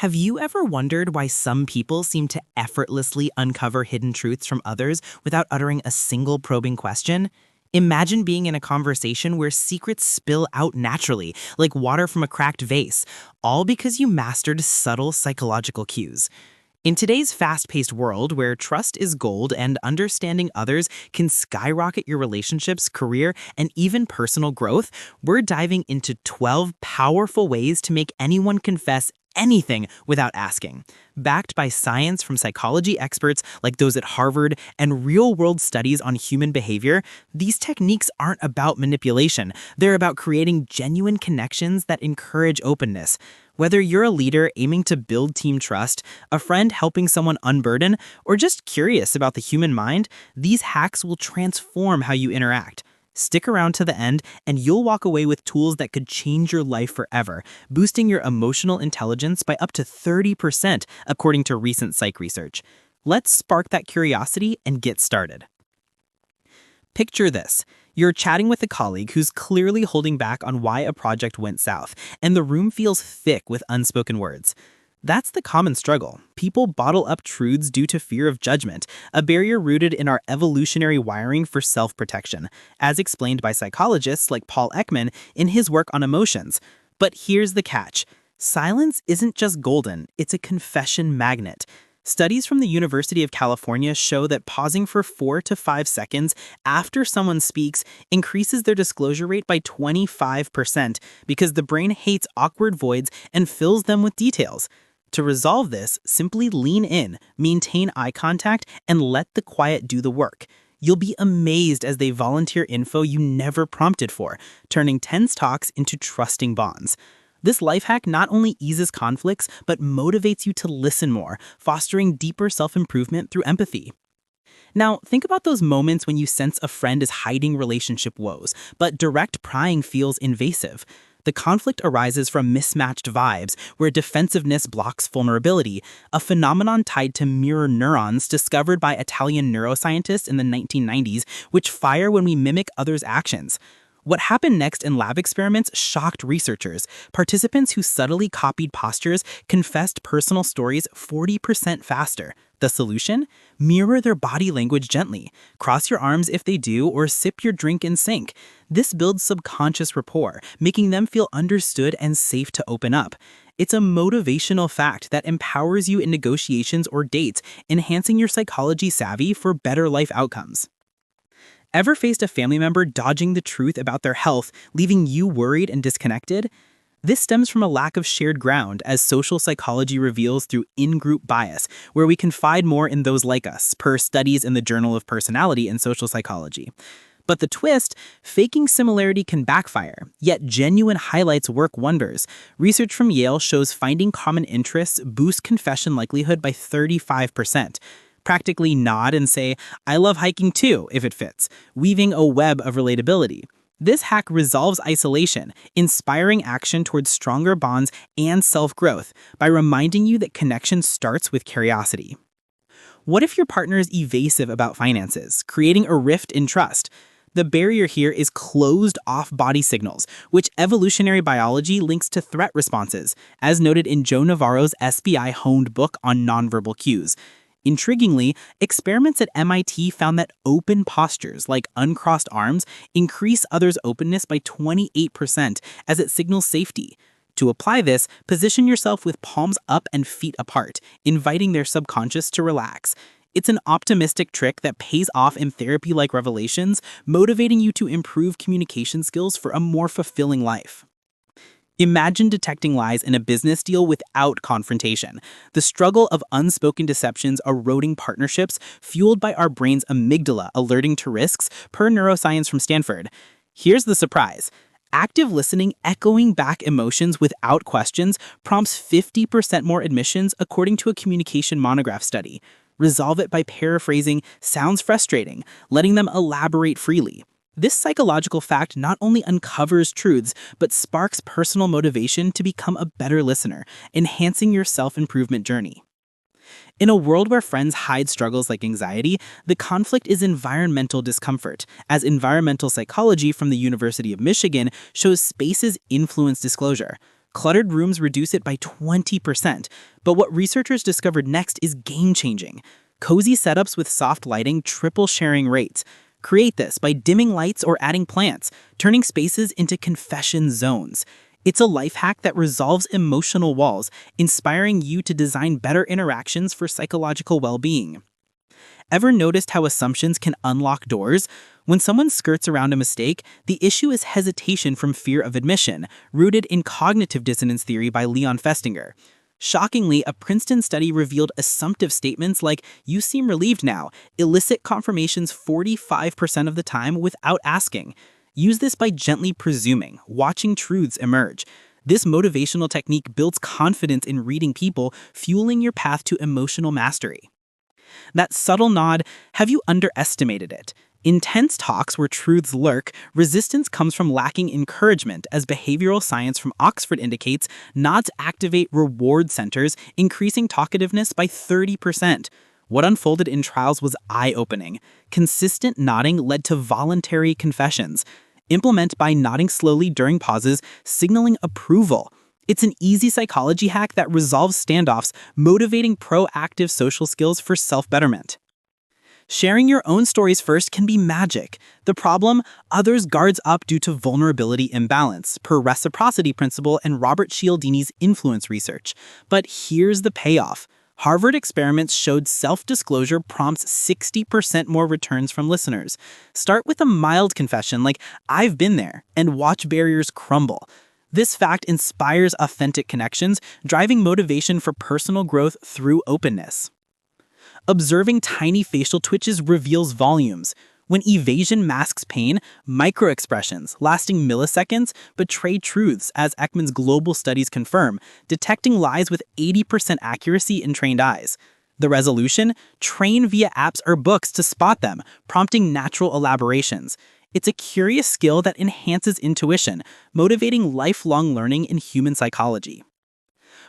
Have you ever wondered why some people seem to effortlessly uncover hidden truths from others without uttering a single probing question? Imagine being in a conversation where secrets spill out naturally, like water from a cracked vase, all because you mastered subtle psychological cues. In today's fast-paced world where trust is gold and understanding others can skyrocket your relationships, career, and even personal growth, we're diving into 12 powerful ways to make anyone confess anything without asking. Backed by science from psychology experts like those at Harvard and real-world studies on human behavior, these techniques aren't about manipulation. They're about creating genuine connections that encourage openness. Whether you're a leader aiming to build team trust, a friend helping someone unburden, or just curious about the human mind, these hacks will transform how you interact. Stick around to the end, and you'll walk away with tools that could change your life forever, boosting your emotional intelligence by up to 30%, according to recent psych research. Let's spark that curiosity and get started. Picture this. You're chatting with a colleague who's clearly holding back on why a project went south, and the room feels thick with unspoken words. That's the common struggle. People bottle up truths due to fear of judgment, a barrier rooted in our evolutionary wiring for self-protection, as explained by psychologists like Paul Ekman in his work on emotions. But here's the catch. Silence isn't just golden, it's a confession magnet. Studies from the University of California show that pausing for 4 to 5 seconds after someone speaks increases their disclosure rate by 25% because the brain hates awkward voids and fills them with details. To resolve this, simply lean in, maintain eye contact, and let the quiet do the work. You'll be amazed as they volunteer info you never prompted for, turning tense talks into trusting bonds. This life hack not only eases conflicts, but motivates you to listen more, fostering deeper self-improvement through empathy. Now, think about those moments when you sense a friend is hiding relationship woes, but direct prying feels invasive. The conflict arises from mismatched vibes, where defensiveness blocks vulnerability, a phenomenon tied to mirror neurons discovered by Italian neuroscientists in the 1990s, which fire when we mimic others' actions. What happened next in lab experiments shocked researchers. Participants who subtly copied postures confessed personal stories 40% faster. The solution? Mirror their body language gently. Cross your arms if they do, or sip your drink in sync. This builds subconscious rapport, making them feel understood and safe to open up. It's a motivational fact that empowers you in negotiations or dates, enhancing your psychology savvy for better life outcomes. Ever faced a family member dodging the truth about their health, leaving you worried and disconnected? This stems from a lack of shared ground, as social psychology reveals through in-group bias, where we confide more in those like us, per studies in the Journal of Personality and Social Psychology. But the twist, faking similarity can backfire, yet genuine highlights work wonders. Research from Yale shows finding common interests boosts confession likelihood by 35%. Practically nod and say, "I love hiking too," if it fits, weaving a web of relatability. This hack resolves isolation, inspiring action towards stronger bonds and self-growth by reminding you that connection starts with curiosity. What if your partner is evasive about finances, creating a rift in trust? The barrier here is closed-off body signals, which evolutionary biology links to threat responses, as noted in Joe Navarro's SBI-honed book on nonverbal cues. Intriguingly, experiments at MIT found that open postures, like uncrossed arms, increase others' openness by 28% as it signals safety. To apply this, position yourself with palms up and feet apart, inviting their subconscious to relax. It's an optimistic trick that pays off in therapy-like revelations, motivating you to improve communication skills for a more fulfilling life. Imagine detecting lies in a business deal without confrontation. The struggle of unspoken deceptions eroding partnerships fueled by our brain's amygdala alerting to risks, per neuroscience from Stanford. Here's the surprise. Active listening echoing back emotions without questions prompts 50% more admissions according to a communication monograph study. Resolve it by paraphrasing sounds frustrating, letting them elaborate freely. This psychological fact not only uncovers truths, but sparks personal motivation to become a better listener, enhancing your self-improvement journey. In a world where friends hide struggles like anxiety, the conflict is environmental discomfort, as environmental psychology from the University of Michigan shows spaces influence disclosure. Cluttered rooms reduce it by 20%. But what researchers discovered next is game-changing. Cozy setups with soft lighting triple sharing rates. Create this by dimming lights or adding plants, turning spaces into confession zones. It's a life hack that resolves emotional walls, inspiring you to design better interactions for psychological well-being. Ever noticed how assumptions can unlock doors? When someone skirts around a mistake, the issue is hesitation from fear of admission, rooted in cognitive dissonance theory by Leon Festinger. Shockingly, a Princeton study revealed assumptive statements like, "You seem relieved now," elicit confirmations 45% of the time without asking. Use this by gently presuming, watching truths emerge. This motivational technique builds confidence in reading people, fueling your path to emotional mastery. That subtle nod, have you underestimated it? In tense talks where truths lurk, resistance comes from lacking encouragement, as behavioral science from Oxford indicates nods activate reward centers, increasing talkativeness by 30%. What unfolded in trials was eye-opening. Consistent nodding led to voluntary confessions. Implement by nodding slowly during pauses, signaling approval. It's an easy psychology hack that resolves standoffs, motivating proactive social skills for self-betterment. Sharing your own stories first can be magic. The problem? Others guards up due to vulnerability imbalance, per reciprocity principle and Robert Cialdini's influence research. But here's the payoff. Harvard experiments showed self-disclosure prompts 60% more returns from listeners. Start with a mild confession like, "I've been there," and watch barriers crumble. This fact inspires authentic connections, driving motivation for personal growth through openness. Observing tiny facial twitches reveals volumes. When evasion masks pain, microexpressions, lasting milliseconds, betray truths, as Ekman's global studies confirm, detecting lies with 80% accuracy in trained eyes. The resolution? Train via apps or books to spot them, prompting natural elaborations. It's a curious skill that enhances intuition, motivating lifelong learning in human psychology.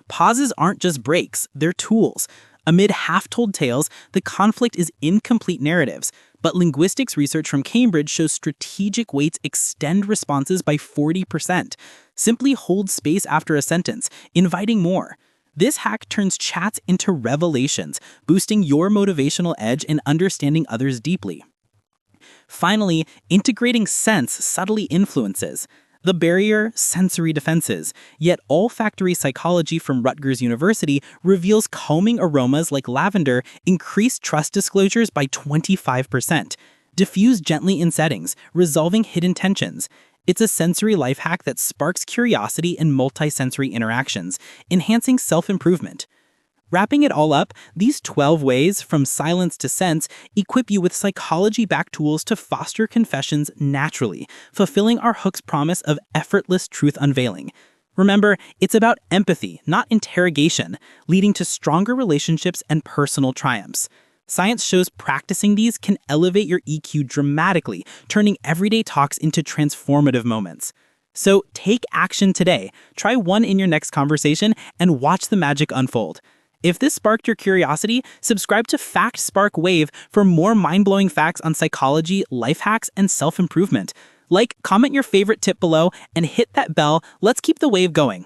Pauses aren't just breaks, they're tools. Amid half-told tales, the conflict is incomplete narratives, but linguistics research from Cambridge shows strategic waits extend responses by 40%. Simply hold space after a sentence, inviting more. This hack turns chats into revelations, boosting your motivational edge and understanding others deeply. Finally, integrating sense subtly influences. The barrier, sensory defenses. Yet olfactory psychology from Rutgers University reveals calming aromas like lavender increase trust disclosures by 25%. Diffuse gently in settings, resolving hidden tensions. It's a sensory life hack that sparks curiosity in multisensory interactions, enhancing self-improvement. Wrapping it all up, these 12 ways, from silence to sense, equip you with psychology-backed tools to foster confessions naturally, fulfilling our hook's promise of effortless truth unveiling. Remember, it's about empathy, not interrogation, leading to stronger relationships and personal triumphs. Science shows practicing these can elevate your EQ dramatically, turning everyday talks into transformative moments. So take action today. Try one in your next conversation and watch the magic unfold. If this sparked your curiosity, subscribe to Fact Spark Wave for more mind-blowing facts on psychology, life hacks, and self-improvement. Like, comment your favorite tip below, and hit that bell. Let's keep the wave going.